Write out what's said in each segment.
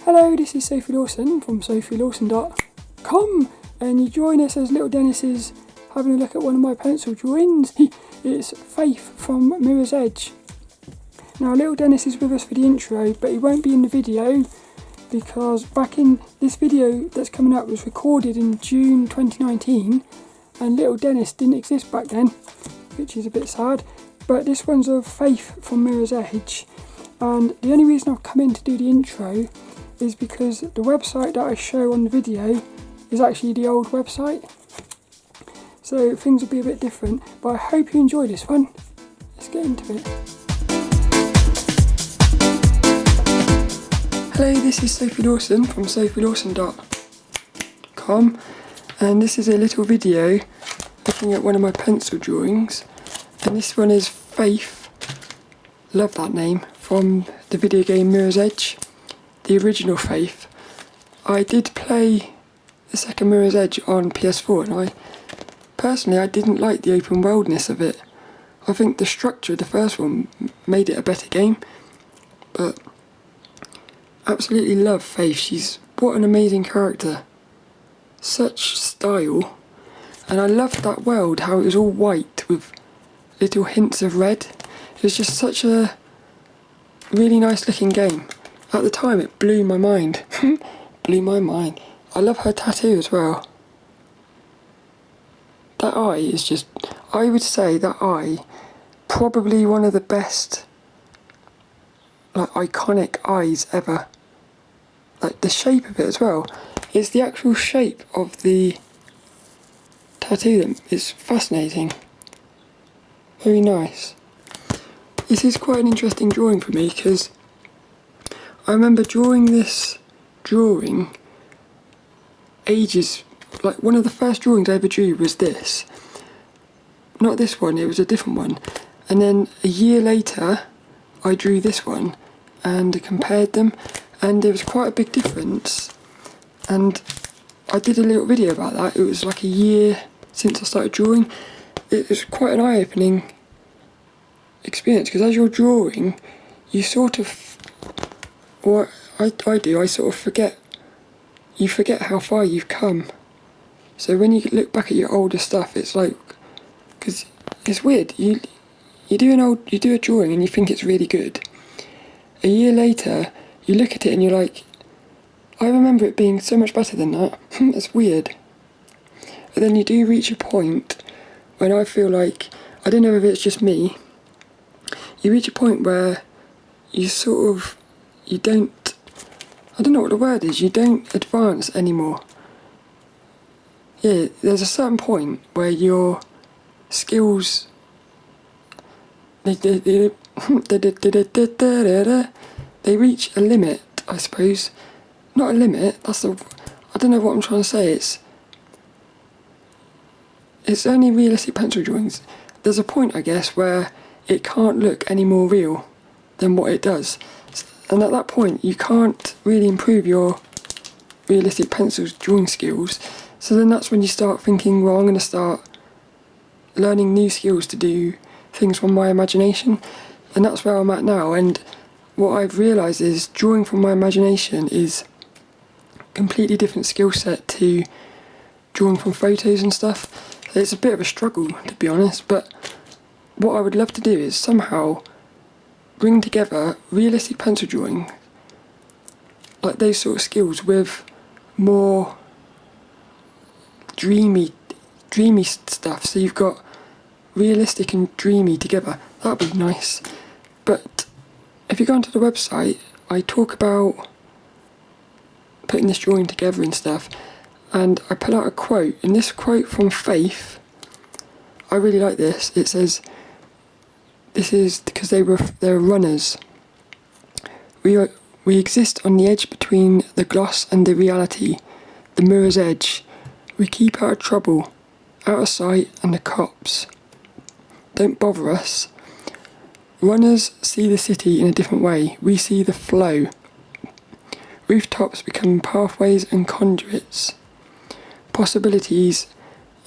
Hello, this is Sophie Lawson from sophielawson.com, and you join us as little Dennis is having a look at one of my pencil drawings. It's Faith from Mirror's Edge. Now little Dennis is with us for the intro, but he won't be in the video because back in this video that's coming up was recorded in June 2019 and little Dennis didn't exist back then, which is a bit sad. But this one's of Faith from Mirror's Edge, and the only reason I've come in to do the intro is because the website that I show on the video is actually the old website, so things will be a bit different, but I hope you enjoy this one. Let's get into it. Hello, this is Sophie Lawson from sophielawson.com, and this is a little video looking at one of my pencil drawings, and this one is Faith, love that name, from the video game Mirror's Edge, the original Faith. I did play the second Mirror's Edge on PS4 and I didn't like the open worldness of it. I think the structure of the first one made it a better game, but absolutely love Faith. She's what an amazing character, such style, and I loved that world, how it was all white with little hints of red. It was just such a really nice looking game. At the time it blew my mind. Blew my mind. I love her tattoo as well. That eye is just, I would say that eye, probably one of the best, like, iconic eyes ever. Like the shape of it as well. It's the actual shape of the tattoo that is fascinating. Very nice. This is quite an interesting drawing for me because I remember drawing this drawing ages, like one of the first drawings I ever drew was this. Not this one, it was a different one. And then a year later I drew this one and compared them, and there was quite a big difference. And I did a little video about that. It was like a year since I started drawing. It was quite an eye-opening experience because as you're drawing, you sort of, or I do, I sort of forget. You forget how far you've come. So when you look back at your older stuff, it's like, because it's weird. You do a drawing and you think it's really good. A year later, you look at it and you're like, I remember it being so much better than that. That's weird. But then you do reach a point when I feel like, I don't know if it's just me, you reach a point where you sort of, you don't, I don't know what the word is, you don't advance anymore. Yeah, there's a certain point where your skills, they reach a limit, I suppose. Not a limit, I don't know what I'm trying to say, it's only realistic pencil drawings. There's a point, I guess, where it can't look any more real than what it does. And at that point, you can't really improve your realistic pencil drawing skills. So then that's when you start thinking, well, I'm going to start learning new skills to do things from my imagination. And that's where I'm at now. And what I've realised is drawing from my imagination is a completely different skill set to drawing from photos and stuff. It's a bit of a struggle, to be honest, but what I would love to do is somehow bring together realistic pencil drawing, like those sort of skills, with more dreamy stuff. So you've got realistic and dreamy together. That'd be nice. But if you go onto the website, I talk about putting this drawing together and stuff, and I pull out a quote, and this quote from Faith, I really like this. It says, this is because they're runners. We exist on the edge between the gloss and the reality, the mirror's edge. We keep out of trouble, out of sight, and the cops don't bother us. Runners see the city in a different way. We see the flow. Rooftops become pathways and conduits, possibilities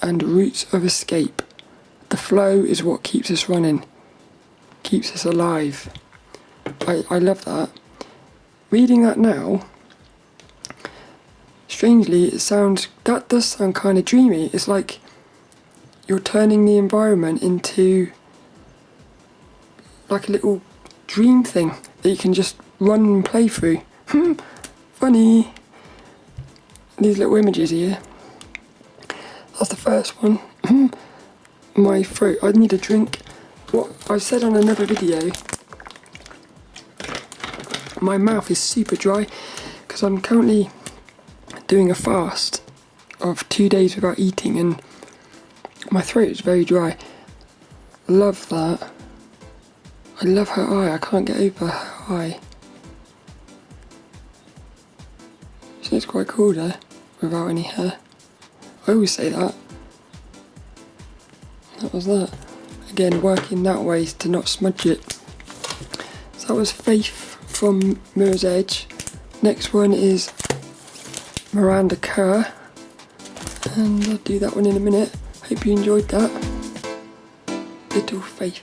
and routes of escape. The flow is what keeps us running, keeps us alive. I love that. Reading that now, strangely, that does sound kind of dreamy. It's like you're turning the environment into like a little dream thing that you can just run and play through. Funny. These little images here. That's the first one. My throat. I need a drink. What I said on another video, my mouth is super dry because I'm currently doing a fast of 2 days without eating and my throat is very dry. Love that. I love her eye. I can't get over her eye. She looks quite cool there, without any hair. I always say that. That was that. Again, working that way to not smudge it. So that was Faith from Mirror's Edge. Next one is Miranda Kerr. And I'll do that one in a minute. Hope you enjoyed that. Little Faith.